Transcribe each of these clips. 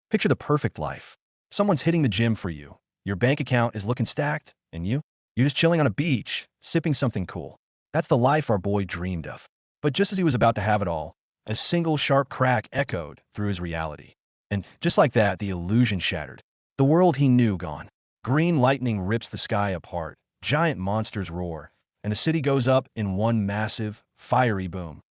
Picture the perfect life. Someone's hitting the gym for you. Your bank account is looking stacked, and you're just chilling on a beach, sipping something cool. That's the life our boy dreamed of. But just as he was about to have it all, a single sharp crack echoed through his reality. And just like that, the illusion shattered. The world he knew gone. Green lightning rips the sky apart, giant monsters roar, and the city goes up in one massive, fiery boom.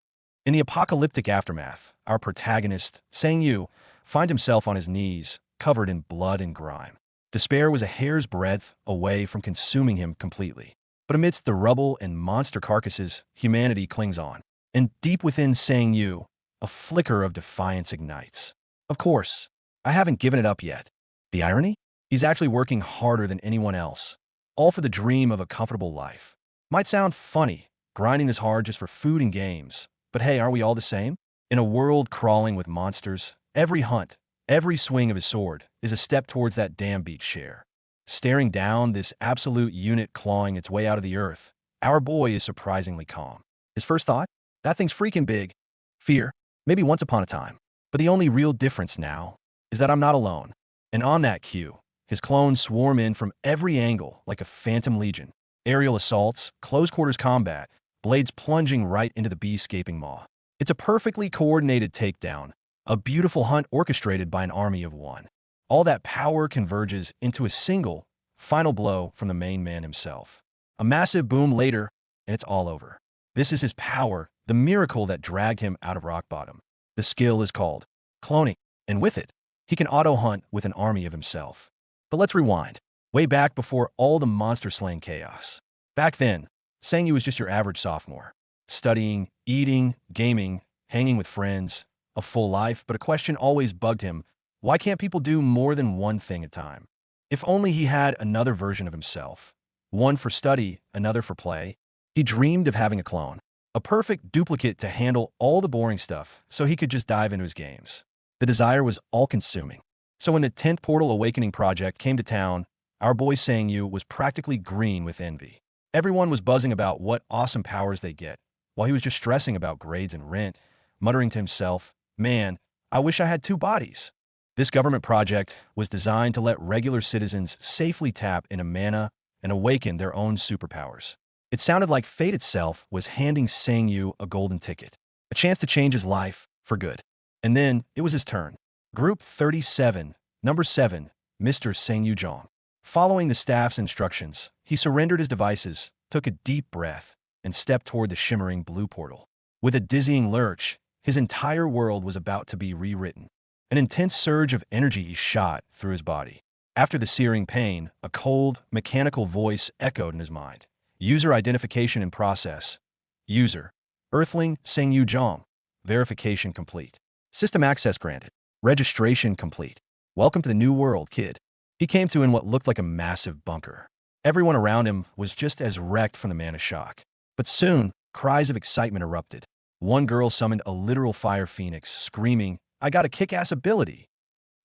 In the apocalyptic aftermath, our protagonist, Sang-yu, finds himself on his knees, covered in blood and grime. Despair was a hair's breadth away from consuming him completely. But amidst the rubble and monster carcasses, humanity clings on. And deep within Sang-yu, a flicker of defiance ignites. Of course, I haven't given it up yet. The irony? He's actually working harder than anyone else, all for the dream of a comfortable life. Might sound funny, grinding this hard just for food and games, but hey, are we all the same? In a world crawling with monsters, every hunt, every swing of his sword is a step towards that damn beach share. Staring down this absolute unit clawing its way out of the earth, our boy is surprisingly calm. His first thought? That thing's freaking big. Fear? Maybe once upon a time. But the only real difference now is that I'm not alone. And on that cue, his clones swarm in from every angle like a phantom legion. Aerial assaults, close-quarters combat, blades plunging right into the beast's gaping maw. It's a perfectly coordinated takedown, a beautiful hunt orchestrated by an army of one. All that power converges into a single, final blow from the main man himself. A massive boom later, and it's all over. This is his power, the miracle that dragged him out of rock bottom. The skill is called cloning, and with it, he can auto-hunt with an army of himself. But let's rewind, way back before all the monster-slaying chaos. Back then, Sang-yu was just your average sophomore. Studying, eating, gaming, hanging with friends, a full life, but a question always bugged him. Why can't people do more than one thing at a time? If only he had another version of himself. One for study, another for play. He dreamed of having a clone. A perfect duplicate to handle all the boring stuff so he could just dive into his games. The desire was all-consuming. So when the 10th Portal Awakening project came to town, our boy Sang-yu was practically green with envy. Everyone was buzzing about what awesome powers they get, while he was just stressing about grades and rent, muttering to himself, "Man, I wish I had two bodies." This government project was designed to let regular citizens safely tap into mana and awaken their own superpowers. It sounded like fate itself was handing Sang-yu a golden ticket, a chance to change his life for good. And then it was his turn. Group 37, Number 7, Mr. Sang-yu Jong. Following the staff's instructions, he surrendered his devices, took a deep breath, and stepped toward the shimmering blue portal. With a dizzying lurch, his entire world was about to be rewritten. An intense surge of energy shot through his body. After the searing pain, a cold, mechanical voice echoed in his mind. User identification in process. User: Earthling Sang-yu Jong. Verification complete. System access granted. Registration complete. Welcome to the new world, kid. He came to in what looked like a massive bunker. Everyone around him was just as wrecked from the mana shock. But soon, cries of excitement erupted. One girl summoned a literal fire phoenix, screaming, "I got a kick-ass ability!"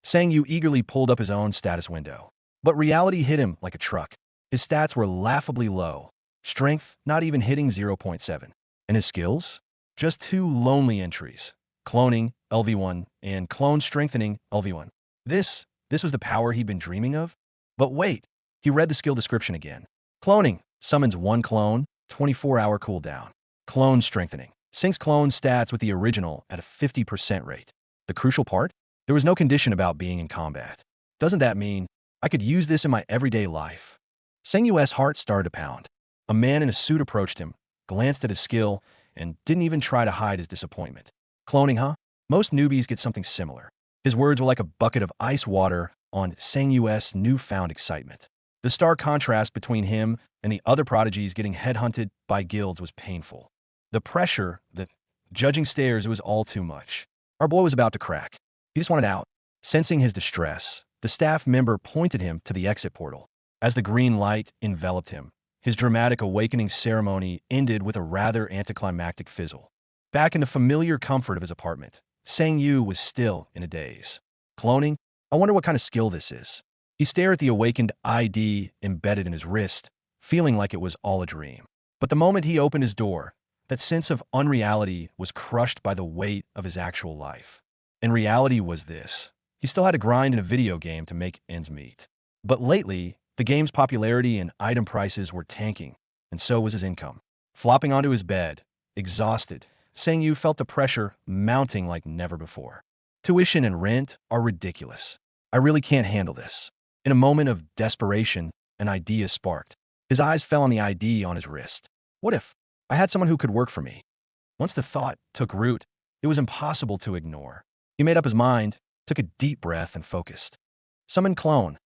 Sang-yu eagerly pulled up his own status window. But reality hit him like a truck. His stats were laughably low. Strength not even hitting 0.7. And his skills? Just two lonely entries. Cloning, LV1, and clone strengthening, LV1. This was the power he'd been dreaming of? But wait, he read the skill description again. Cloning summons one clone, 24-hour cooldown. Clone strengthening syncs clone stats with the original at a 50% rate. The crucial part? There was no condition about being in combat. Doesn't that mean I could use this in my everyday life? Sang-yu's heart started to pound. A man in a suit approached him, glanced at his skill, and didn't even try to hide his disappointment. Cloning, huh? Most newbies get something similar. His words were like a bucket of ice water on Sang-yu's newfound excitement. The stark contrast between him and the other prodigies getting headhunted by guilds was painful. The pressure, the judging stares, it was all too much. Our boy was about to crack. He just wanted out. Sensing his distress, the staff member pointed him to the exit portal. As the green light enveloped him, his dramatic awakening ceremony ended with a rather anticlimactic fizzle. Back in the familiar comfort of his apartment, Sang-yu was still in a daze. Cloning? I wonder what kind of skill this is. He stared at the awakened ID embedded in his wrist, feeling like it was all a dream. But the moment he opened his door, that sense of unreality was crushed by the weight of his actual life. And reality was this. He still had to grind in a video game to make ends meet. But lately, the game's popularity and item prices were tanking, and so was his income. Flopping onto his bed, exhausted, Sang-yu felt the pressure mounting like never before. Tuition and rent are ridiculous. I really can't handle this. In a moment of desperation, an idea sparked. His eyes fell on the ID on his wrist. What if I had someone who could work for me? Once the thought took root, it was impossible to ignore. He made up his mind, took a deep breath, and focused. Summon clone.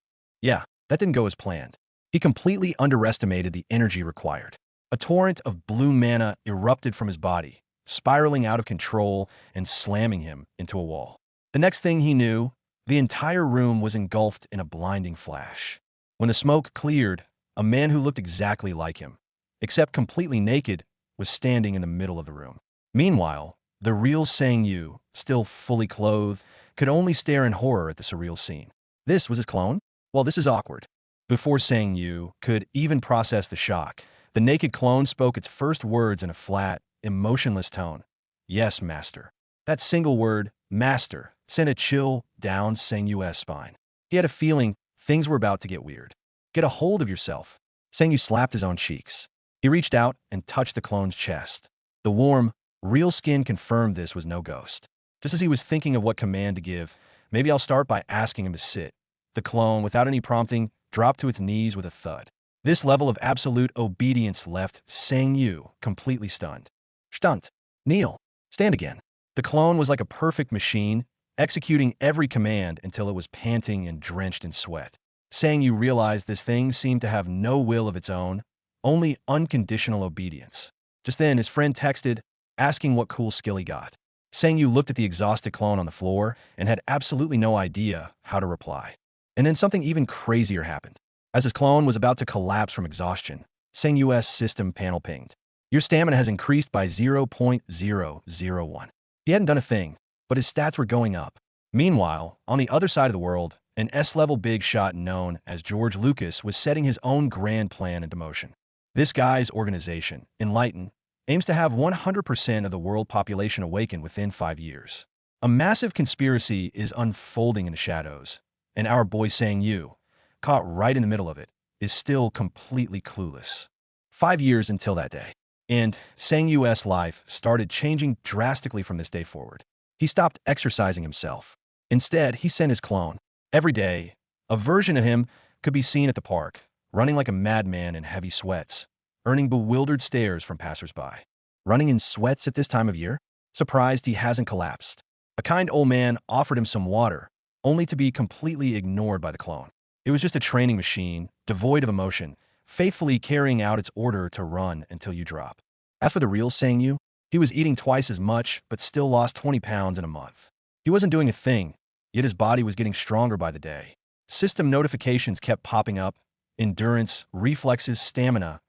Yeah, that didn't go as planned. He completely underestimated the energy required. A torrent of blue mana erupted from his body, spiraling out of control and slamming him into a wall. The next thing he knew, the entire room was engulfed in a blinding flash. When the smoke cleared, a man who looked exactly like him, except completely naked, was standing in the middle of the room. Meanwhile, the real Sang-yu, still fully clothed, could only stare in horror at the surreal scene. This was his clone? Well, this is awkward. Before Sang-yu could even process the shock, the naked clone spoke its first words in a flat, emotionless tone. Yes, master. That single word, master, sent a chill down Sang-yu's spine. He had a feeling things were about to get weird. Get a hold of yourself. Sang-yu slapped his own cheeks. He reached out and touched the clone's chest. The warm, real skin confirmed this was no ghost. Just as he was thinking of what command to give, maybe I'll start by asking him to sit. The clone, without any prompting, dropped to its knees with a thud. This level of absolute obedience left Sang-yu completely stunned. Stunt. Kneel. Stand again. The clone was like a perfect machine, executing every command until it was panting and drenched in sweat. Sang-yu realized this thing seemed to have no will of its own, only unconditional obedience. Just then, his friend texted, asking what cool skill he got. Sang-yu looked at the exhausted clone on the floor and had absolutely no idea how to reply. And then something even crazier happened. As his clone was about to collapse from exhaustion, Sang-yu's system panel pinged. Your stamina has increased by 0.001. He hadn't done a thing, but his stats were going up. Meanwhile, on the other side of the world, an S-level big shot known as George Lucas was setting his own grand plan into motion. This guy's organization, Enlighten, aims to have 100% of the world population awaken within 5 years. A massive conspiracy is unfolding in the shadows, and our boy Sang-yu, caught right in the middle of it, is still completely clueless. 5 years until that day. And Sang-yu's life started changing drastically from this day forward. He stopped exercising himself. Instead, he sent his clone. Every day, a version of him could be seen at the park, running like a madman in heavy sweats, earning bewildered stares from passersby. Running in sweats at this time of year? Surprised he hasn't collapsed. A kind old man offered him some water, only to be completely ignored by the clone. It was just a training machine, devoid of emotion, faithfully carrying out its order to run until you drop. As for the real Sang-yu, he was eating twice as much, but still lost 20 pounds in a month. He wasn't doing a thing, yet his body was getting stronger by the day. System notifications kept popping up, endurance, reflexes, stamina.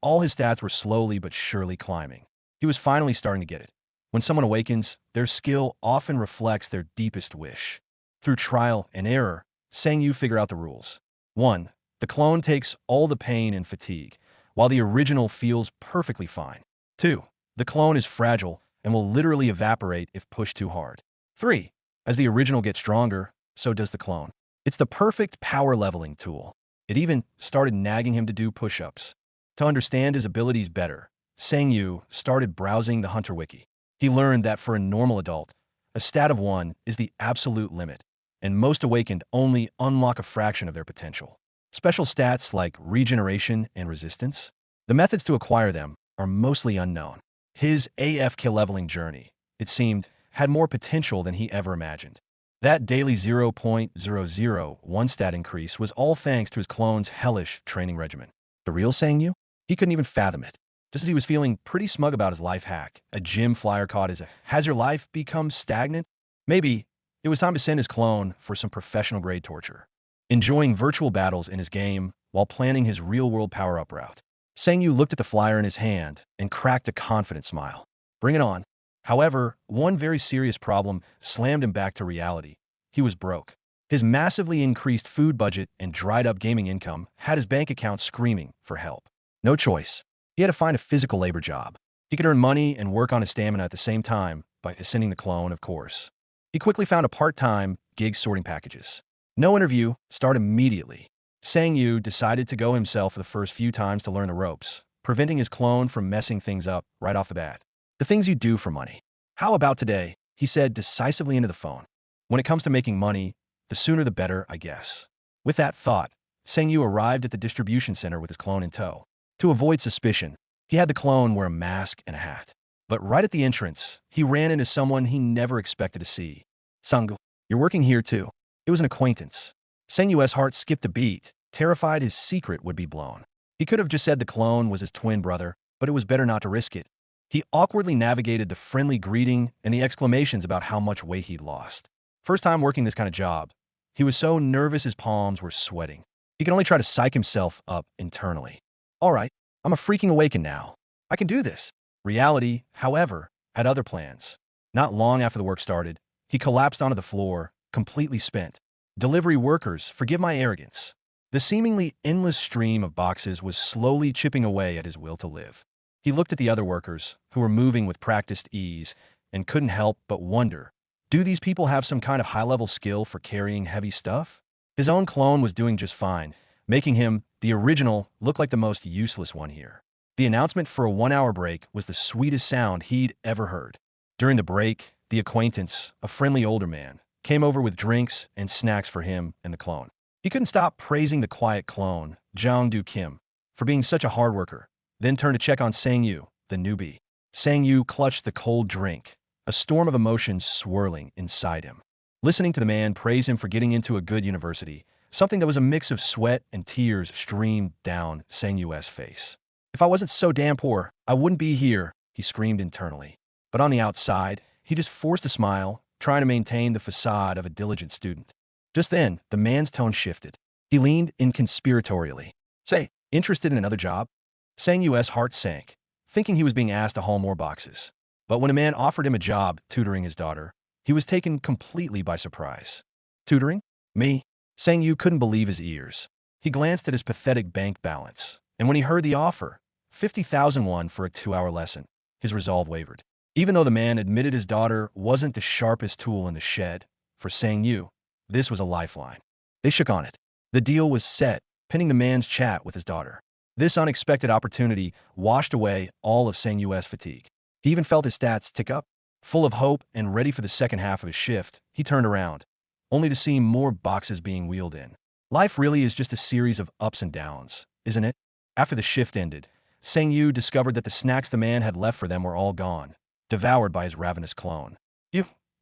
All his stats were slowly but surely climbing. He was finally starting to get it. When someone awakens, their skill often reflects their deepest wish. Through trial and error, Sang-yu figured out the rules. 1. The clone takes all the pain and fatigue, while the original feels perfectly fine. 2. The clone is fragile and will literally evaporate if pushed too hard. 3. As the original gets stronger, so does the clone. It's the perfect power leveling tool. It even started nagging him to do push-ups. To understand his abilities better, Sang-yu started browsing the Hunter Wiki. He learned that for a normal adult, a stat of 1 is the absolute limit, and most awakened only unlock a fraction of their potential. Special stats like regeneration and resistance, the methods to acquire them are mostly unknown. His AFK leveling journey, it seemed, had more potential than he ever imagined. That daily 0.001 stat increase was all thanks to his clone's hellish training regimen. The real Sang-yu? He couldn't even fathom it. Just as he was feeling pretty smug about his life hack, a gym flyer caught his "Has your life become stagnant?" Maybe it was time to send his clone for some professional-grade torture. Enjoying virtual battles in his game while planning his real-world power-up route, Sang-yu looked at the flyer in his hand and cracked a confident smile. Bring it on. However, one very serious problem slammed him back to reality. He was broke. His massively increased food budget and dried-up gaming income had his bank account screaming for help. No choice. He had to find a physical labor job. He could earn money and work on his stamina at the same time by ascending the clone, of course. He quickly found a part-time gigs sorting packages. No interview, start immediately. Sang Yu decided to go himself for the first few times to learn the ropes, preventing his clone from messing things up right off the bat. The things you do for money. How about today? He said decisively into the phone. When it comes to making money, the sooner the better, I guess. With that thought, Sang Yu arrived at the distribution center with his clone in tow. To avoid suspicion, he had the clone wear a mask and a hat. But right at the entrance, he ran into someone he never expected to see. Sang, you're working here too. It was an acquaintance. Sang Yu's heart skipped a beat, terrified his secret would be blown. He could have just said the clone was his twin brother, but it was better not to risk it. He awkwardly navigated the friendly greeting and the exclamations about how much weight he'd lost. First time working this kind of job, he was so nervous his palms were sweating. He could only try to psych himself up internally. All right, I'm a freaking awaken now. I can do this. Reality, however, had other plans. Not long after the work started, he collapsed onto the floor, completely spent. Delivery workers, forgive my arrogance. The seemingly endless stream of boxes was slowly chipping away at his will to live. He looked at the other workers, who were moving with practiced ease, and couldn't help but wonder, do these people have some kind of high-level skill for carrying heavy stuff? His own clone was doing just fine, making him, the original, look like the most useless one here. The announcement for a 1-hour break was the sweetest sound he'd ever heard. During the break, the acquaintance, a friendly older man, came over with drinks and snacks for him and the clone. He couldn't stop praising the quiet clone, Jang-do Kim, for being such a hard worker, then turned to check on Sang Yu, the newbie. Sang Yu clutched the cold drink, a storm of emotions swirling inside him. Listening to the man praise him for getting into a good university, something that was a mix of sweat and tears streamed down Sang Yu's face. If I wasn't so damn poor, I wouldn't be here, he screamed internally. But on the outside, he just forced a smile, trying to maintain the facade of a diligent student. Just then, the man's tone shifted. He leaned in conspiratorially. Say, interested in another job? Sang Yu's heart sank, thinking he was being asked to haul more boxes. But when a man offered him a job tutoring his daughter, he was taken completely by surprise. Tutoring? Me? Sang Yu couldn't believe his ears. He glanced at his pathetic bank balance, and when he heard the offer, 50,000 won for a 2-hour lesson, his resolve wavered. Even though the man admitted his daughter wasn't the sharpest tool in the shed, for Sang Yu, this was a lifeline. They shook on it. The deal was set, pending the man's chat with his daughter. This unexpected opportunity washed away all of Sang Yu's fatigue. He even felt his stats tick up. Full of hope and ready for the second half of his shift, he turned around, only to see more boxes being wheeled in. Life really is just a series of ups and downs, isn't it? After the shift ended, Sang Yu discovered that the snacks the man had left for them were all gone, devoured by his ravenous clone.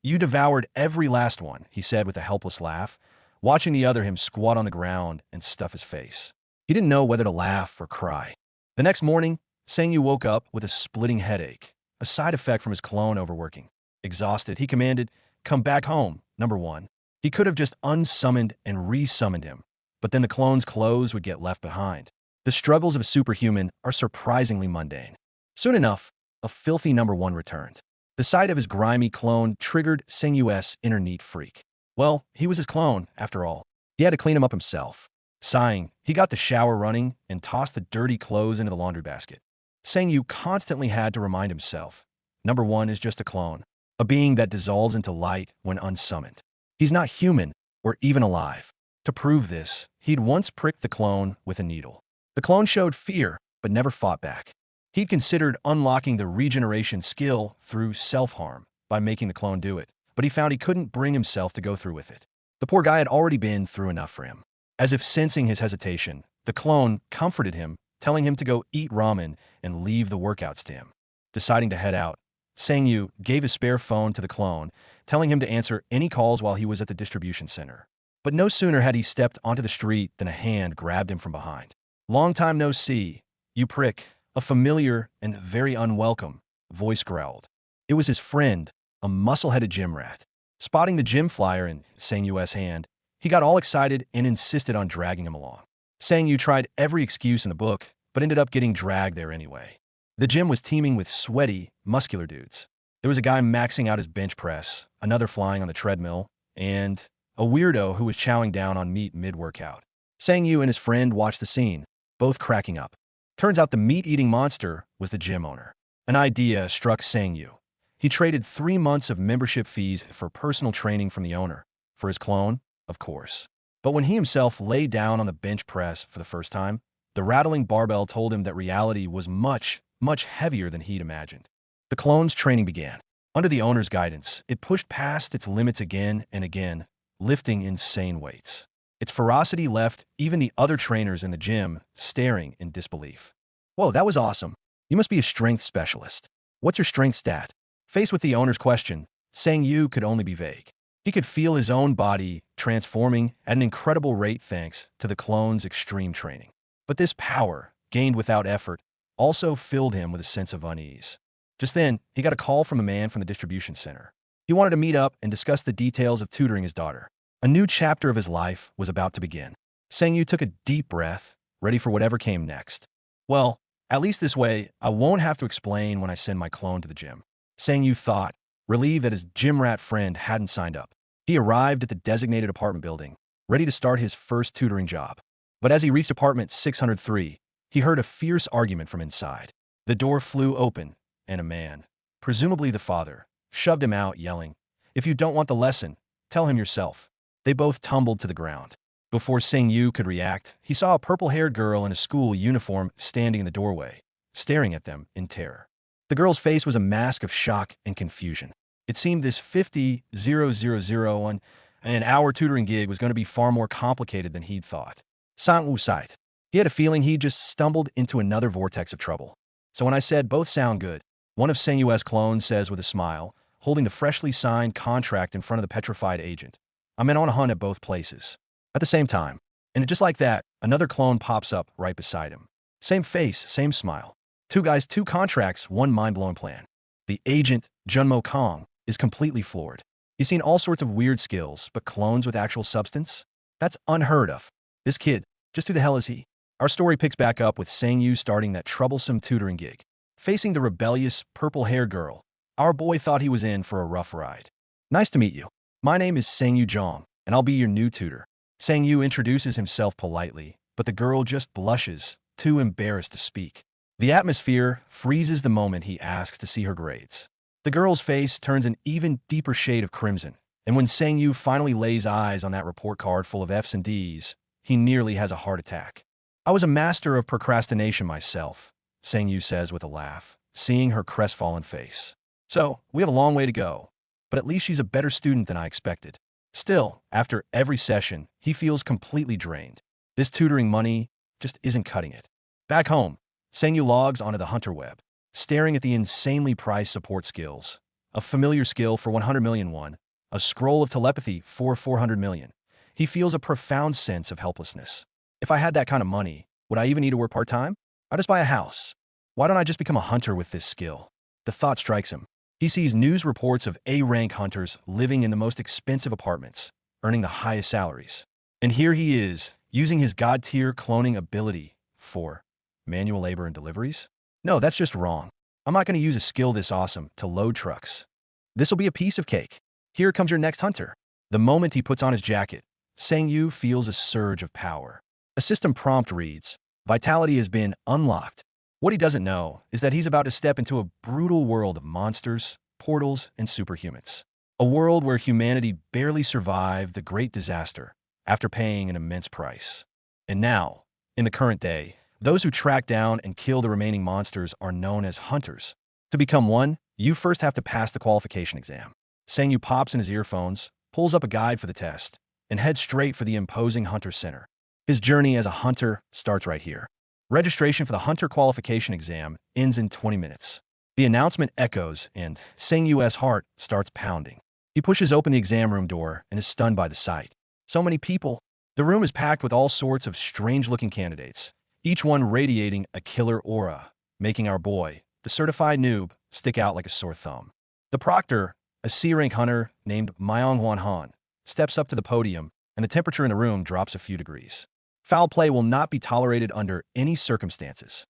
You devoured every last one, he said with a helpless laugh, watching the other him squat on the ground and stuff his face. He didn't know whether to laugh or cry. The next morning, Sang Yu woke up with a splitting headache, a side effect from his clone overworking. Exhausted, he commanded, "Come back home, number one." He could have just unsummoned and resummoned him, but then the clone's clothes would get left behind. The struggles of a superhuman are surprisingly mundane. Soon enough, a filthy number one returned. The sight of his grimy clone triggered Sang Yu's inner neat freak. Well, he was his clone, after all. He had to clean him up himself. Sighing, he got the shower running and tossed the dirty clothes into the laundry basket. Sang Yu constantly had to remind himself, number one is just a clone, a being that dissolves into light when unsummoned. He's not human or even alive. To prove this, he'd once pricked the clone with a needle. The clone showed fear, but never fought back. He'd considered unlocking the regeneration skill through self-harm by making the clone do it, but he found he couldn't bring himself to go through with it. The poor guy had already been through enough for him. As if sensing his hesitation, the clone comforted him, telling him to go eat ramen and leave the workouts to him. Deciding to head out, Sang Yu gave his spare phone to the clone, telling him to answer any calls while he was at the distribution center. But no sooner had he stepped onto the street than a hand grabbed him from behind. "Long time no see, you prick," a familiar and very unwelcome voice growled. It was his friend, a muscle-headed gym rat. Spotting the gym flyer in Sang Yu's hand, he got all excited and insisted on dragging him along. Sang Yu tried every excuse in the book, but ended up getting dragged there anyway. The gym was teeming with sweaty, muscular dudes. There was a guy maxing out his bench press, another flying on the treadmill, and a weirdo who was chowing down on meat mid-workout. Sang Yu and his friend watched the scene, both cracking up. Turns out the meat-eating monster was the gym owner. An idea struck Sang Yu. He traded 3 months of membership fees for personal training from the owner. For his clone, of course. But when he himself lay down on the bench press for the first time, the rattling barbell told him that reality was much, much heavier than he'd imagined. The clone's training began. Under the owner's guidance, it pushed past its limits again and again, lifting insane weights. Its ferocity left even the other trainers in the gym staring in disbelief. Whoa, that was awesome. You must be a strength specialist. What's your strength stat? Faced with the owner's question, Sang Yu could only be vague. He could feel his own body transforming at an incredible rate thanks to the clone's extreme training. But this power, gained without effort, also filled him with a sense of unease. Just then, he got a call from a man from the distribution center. He wanted to meet up and discuss the details of tutoring his daughter. A new chapter of his life was about to begin. Sang Yu took a deep breath, ready for whatever came next. Well, at least this way, I won't have to explain when I send my clone to the gym. Sang Yu thought, relieved that his gym rat friend hadn't signed up. He arrived at the designated apartment building, ready to start his first tutoring job. But as he reached apartment 603, he heard a fierce argument from inside. The door flew open, and a man, presumably the father, shoved him out, yelling, "If you don't want the lesson, tell him yourself." They both tumbled to the ground. Before Sang Yu could react, he saw a purple-haired girl in a school uniform standing in the doorway, staring at them in terror. The girl's face was a mask of shock and confusion. It seemed this 50,000 an hour tutoring gig was going to be far more complicated than he'd thought. Sang Wu sighed. He had a feeling he'd just stumbled into another vortex of trouble. So when I said both sound good, one of Sang Yu's clones says with a smile, holding the freshly signed contract in front of the petrified agent, "I'm in on a hunt at both places." At the same time, and just like that, another clone pops up right beside him. Same face, same smile. Two guys, two contracts, one mind-blowing plan. The agent, Junmo Kong, is completely floored. He's seen all sorts of weird skills, but clones with actual substance? That's unheard of. This kid, just who the hell is he? Our story picks back up with Sang Yu starting that troublesome tutoring gig. Facing the rebellious, purple-haired girl, our boy thought he was in for a rough ride. "Nice to meet you. My name is Sang Yu Zhang, and I'll be your new tutor." Sang Yu introduces himself politely, but the girl just blushes, too embarrassed to speak. The atmosphere freezes the moment he asks to see her grades. The girl's face turns an even deeper shade of crimson, and when Sang Yu finally lays eyes on that report card full of F's and D's, he nearly has a heart attack. "I was a master of procrastination myself," Sang Yu says with a laugh, seeing her crestfallen face. "So, we have a long way to go, but at least she's a better student than I expected." Still, after every session, he feels completely drained. This tutoring money just isn't cutting it. Back home, Sang Yu logs onto the Hunter web, staring at the insanely priced support skills. A familiar skill for 100 million won, a scroll of telepathy for 400 million. He feels a profound sense of helplessness. If I had that kind of money, would I even need to work part-time? I'd just buy a house. Why don't I just become a hunter with this skill? The thought strikes him. He sees news reports of A-rank hunters living in the most expensive apartments, earning the highest salaries. And here he is, using his god-tier cloning ability for manual labor and deliveries? No, that's just wrong. I'm not going to use a skill this awesome to load trucks. This will be a piece of cake. Here comes your next hunter. The moment he puts on his jacket, Sang Yu feels a surge of power. A system prompt reads, "Vitality has been unlocked." What he doesn't know is that he's about to step into a brutal world of monsters, portals, and superhumans. A world where humanity barely survived the Great Disaster after paying an immense price. And now, in the current day, those who track down and kill the remaining monsters are known as hunters. To become one, you first have to pass the qualification exam. Sang Yu pops in his earphones, pulls up a guide for the test, and heads straight for the imposing Hunter Center. His journey as a hunter starts right here. Registration for the Hunter Qualification Exam ends in 20 minutes. The announcement echoes, and Sang Yu's heart starts pounding. He pushes open the exam room door and is stunned by the sight. So many people. The room is packed with all sorts of strange-looking candidates, each one radiating a killer aura, making our boy, the certified noob, stick out like a sore thumb. The proctor, a C-rank hunter named Myong Han, steps up to the podium, and the temperature in the room drops a few degrees. Foul play will not be tolerated under any circumstances.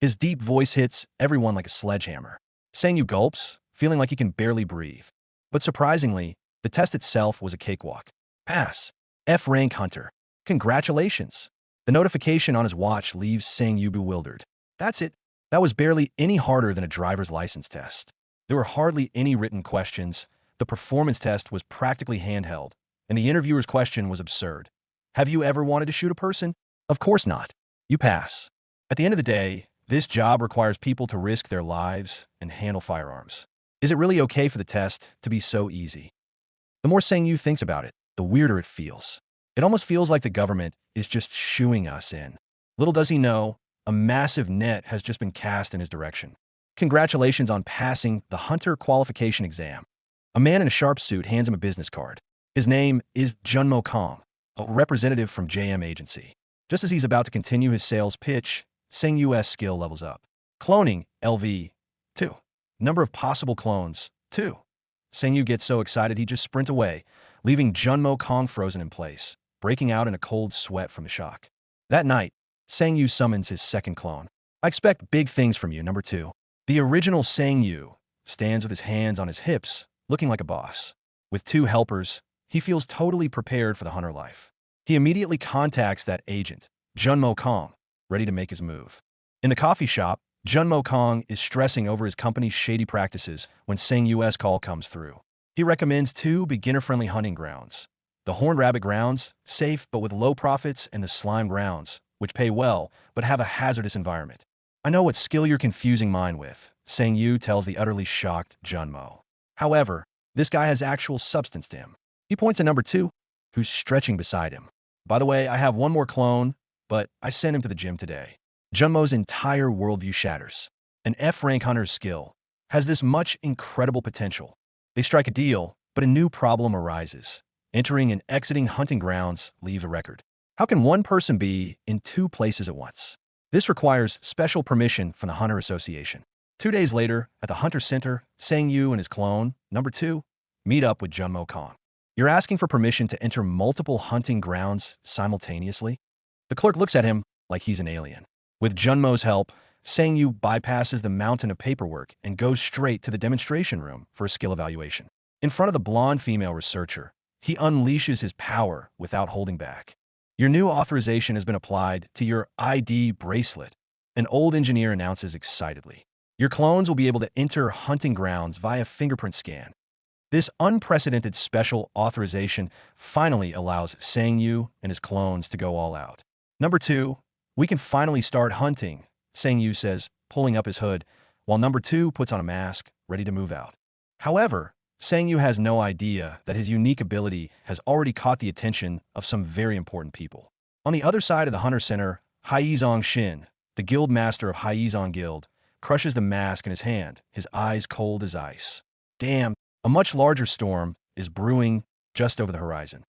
His deep voice hits everyone like a sledgehammer. Sang Yu gulps, feeling like he can barely breathe. But surprisingly, the test itself was a cakewalk. Pass. F-rank hunter. Congratulations. The notification on his watch leaves Sang Yu bewildered. That's it. That was barely any harder than a driver's license test. There were hardly any written questions. The performance test was practically handheld, And the interviewer's question was absurd. Have you ever wanted to shoot a person? Of course not. You pass. At the end of the day, this job requires people to risk their lives and handle firearms. Is it really okay for the test to be so easy? The more Sang Yu thinks about it, the weirder it feels. It almost feels like the government is just shooing us in. Little does he know, a massive net has just been cast in his direction. Congratulations on passing the hunter qualification exam. A man in a sharp suit hands him a business card. His name is Junmo Kong, a representative from JM Agency. Just as he's about to continue his sales pitch, Sang Yu's skill levels up. Cloning, LV, 2. Number of possible clones, 2. Sang Yu gets so excited he just sprints away, leaving Junmo Kong frozen in place, breaking out in a cold sweat from the shock. That night, Sang Yu summons his second clone. I expect big things from you, number 2. The original Sang Yu stands with his hands on his hips, looking like a boss. With 2 helpers, he feels totally prepared for the hunter life. He immediately contacts that agent, Junmo Kong, ready to make his move. In the coffee shop, Junmo Kong is stressing over his company's shady practices when Sang Yu's call comes through. He recommends 2 beginner-friendly hunting grounds. The Horned Rabbit grounds, safe but with low profits, and the Slime grounds, which pay well but have a hazardous environment. I know what skill you're confusing mine with, Sang Yu tells the utterly shocked Junmo. However, this guy has actual substance to him. He points to number 2, who's stretching beside him. By the way, I have one more clone, but I sent him to the gym today. Junmo's entire worldview shatters. An F-rank hunter's skill has this much incredible potential. They strike a deal, but a new problem arises. Entering and exiting hunting grounds leave a record. How can one person be in 2 places at once? This requires special permission from the Hunter Association. 2 days later, at the Hunter Center, Sang Yu and his clone, number 2, meet up with Junmo Kong. You're asking for permission to enter multiple hunting grounds simultaneously? The clerk looks at him like he's an alien. With Junmo's help, Sang Yu bypasses the mountain of paperwork and goes straight to the demonstration room for a skill evaluation. In front of the blonde female researcher, he unleashes his power without holding back. Your new authorization has been applied to your ID bracelet, an old engineer announces excitedly. Your clones will be able to enter hunting grounds via fingerprint scan. This unprecedented special authorization finally allows Sang Yu and his clones to go all out. Number 2, we can finally start hunting, Sang Yu says, pulling up his hood, while number 2 puts on a mask, ready to move out. However, Sang Yu has no idea that his unique ability has already caught the attention of some very important people. On the other side of the Hunter Center, Haizong Shin, the guild master of Haizong Guild, crushes the mask in his hand, his eyes cold as ice. Damn, a much larger storm is brewing just over the horizon.